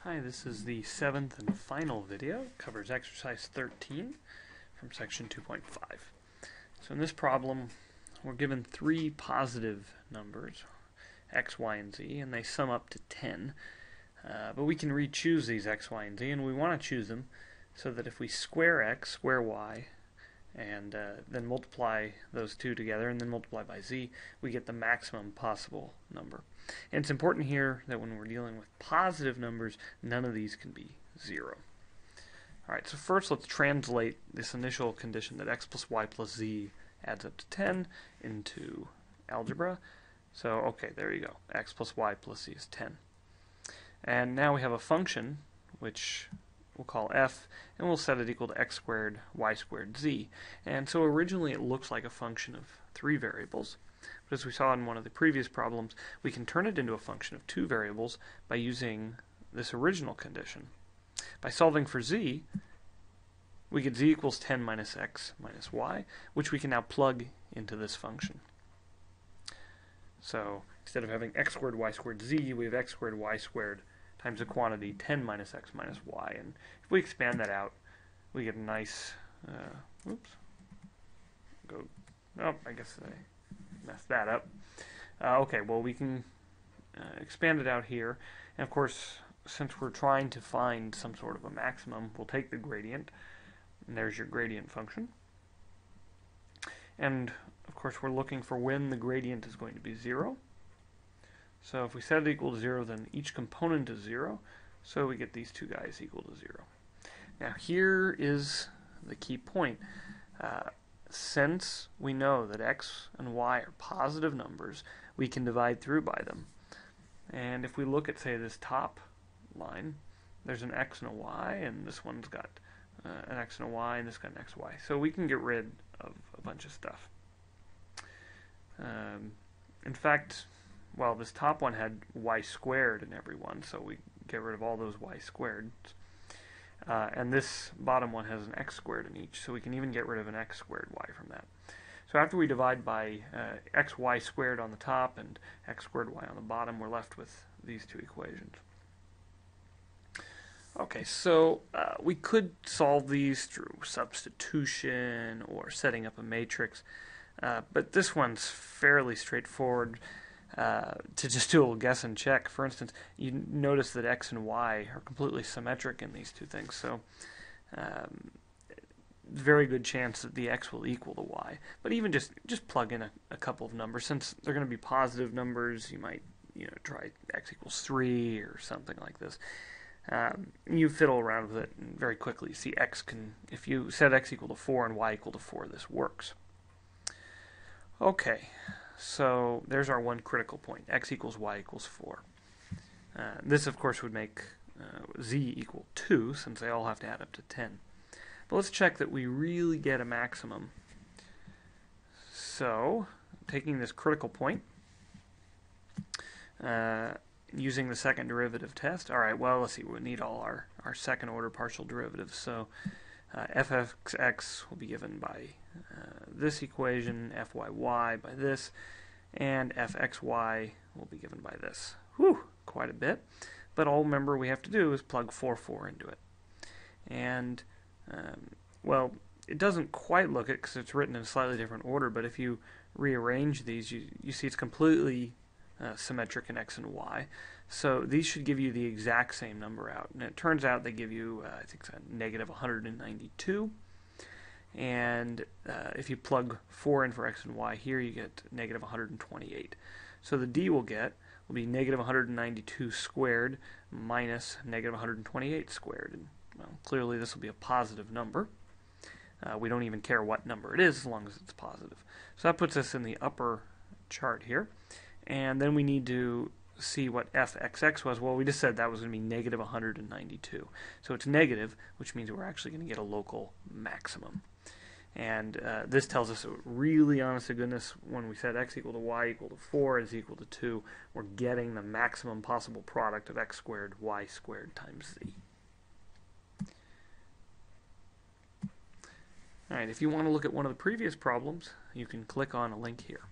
Hi, this is the seventh and final video. It covers exercise 13 from section 2.5. So in this problem, we're given three positive numbers, x, y, and z, and they sum up to 10. But we can re-choose these x, y, and z, and we want to choose them so that if we square x, square y, and then multiply those two together and then multiply by z, we get the maximum possible number. And it's important here that when we're dealing with positive numbers, none of these can be 0. Alright, so first let's translate this initial condition that x plus y plus z adds up to 10 into algebra. So, okay, there you go. X plus y plus z is 10. And now we have a function, which we'll call f, and we'll set it equal to x squared, y squared, z. And so originally it looks like a function of 3 variables. But as we saw in one of the previous problems, we can turn it into a function of 2 variables by using this original condition. By solving for z, we get z equals 10 minus x minus y, which we can now plug into this function. So instead of having x squared, y squared, z, we have x squared, y squared times the quantity 10 minus x minus y. And if we expand that out, we get a nice, I guess I messed that up. Okay, well we can expand it out here. And of course, since we're trying to find some sort of a maximum, we'll take the gradient. And there's your gradient function. And of course, we're looking for when the gradient is going to be 0. So if we set it equal to 0, then each component is 0. So we get these two guys equal to 0. Now here is the key point. Since we know that x and y are positive numbers, we can divide through by them. And if we look at, say, this top line, there's an x and a y, and this one's got an x and a y, and this got an xy. So we can get rid of a bunch of stuff. In fact, well, this top one had y squared in every one, so we get rid of all those y squared. And this bottom one has an x squared in each, so we can even get rid of an x squared y from that. So after we divide by xy squared on the top and x squared y on the bottom, we're left with these two equations. Okay, so we could solve these through substitution or setting up a matrix, but this one's fairly straightforward. To just do a little guess and check, for instance, you notice that x and y are completely symmetric in these two things, so very good chance that the x will equal the y. But even just plug in a couple of numbers. Since they're going to be positive numbers, you might try x equals 3 or something like this. You fiddle around with it, and very quickly you see x can, if you set x equal to 4 and y equal to 4, this works. Okay. So there's our one critical point, x equals y equals 4. This, of course, would make z equal 2, since they all have to add up to 10. But let's check that we really get a maximum. So, taking this critical point, using the second derivative test, alright, well, let's see, we need all our second order partial derivatives. So, f(x) will be given by this equation, fyy by this, and fxy will be given by this. Whew, quite a bit. But all remember we have to do is plug 4 into it. And, well, it doesn't quite look it because it's written in a slightly different order, but if you rearrange these, you see it's completely symmetric in x and y. So these should give you the exact same number out. And it turns out they give you, I think it's negative 192. And if you plug 4 in for x and y here, you get negative 128. So the d we'll get will be negative 192 squared minus negative 128 squared. And, well, clearly this will be a positive number. We don't even care what number it is as long as it's positive. So that puts us in the upper chart here. And then we need to see what fxx was. Well, we just said that was going to be negative 192. So it's negative, which means we're actually going to get a local maximum. And this tells us, really honest to goodness, when we set x equal to y equal to 4 is equal to 2, we're getting the maximum possible product of x squared, y squared times z. Alright, if you want to look at one of the previous problems, you can click on a link here.